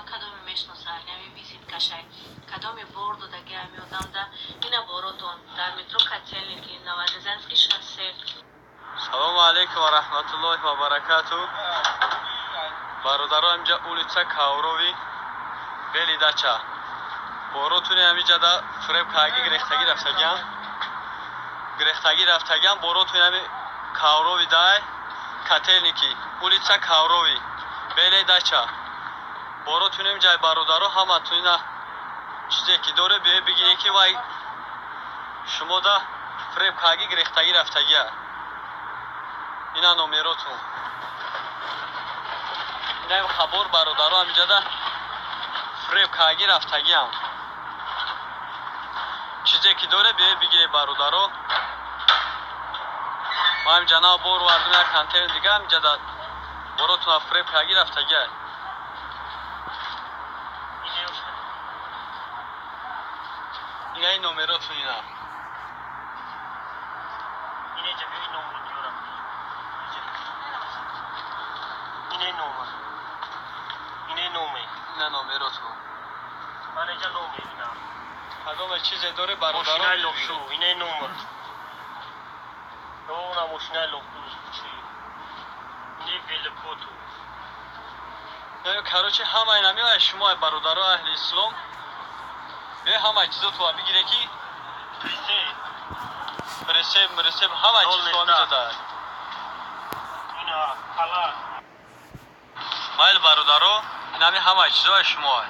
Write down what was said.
ما کدامی میشناسن یعنی ویزیت کشای کدامی بار دادگی همی آدم ده اینا باراتون در مترو کتیلنیکی نوازنسکی شناسه. سلام علیکم و رحمت الله و برکاته. برادران اینجا улица Каурови بلی دچا باراتونی همینجا دا فریب کاگی گرفتگی رفتگیان باراتونی همی Каурови دای کتیلنیکی улица Каурови بلی دچا باراتونی اینجا برادرها همه تو اینا چیزی که داره بیه بگیری که وای شما دا فریب کاگی گرفتگی رفتگیه اینا نومیراتون اینا خبر برادرها همینجا دا فریب کاگی رفتگی هم چیزی که داره بیه بگیری برادرها ما همینجا نا بار وردم یک کانتین دیگه همینجا دا براتون فریب کاگی رفتگی اینا این نومیراتون اینا اینه جبهی نومه دیورم اینه نومه اینا نومیراتون من اینجا نومه اینا کدام چیزی داره برادرها ماشینای لخشو اینه نومه اونا ماشینای لخشو اینه ویلکوتو کاروچه همه اینا میوه شما برادرها اهل اسلام به همه چیزا تو بگیره کی مرسب همه چیز تو میزه دار اینا خلاص مایل برادرها اینا همه چیزا شما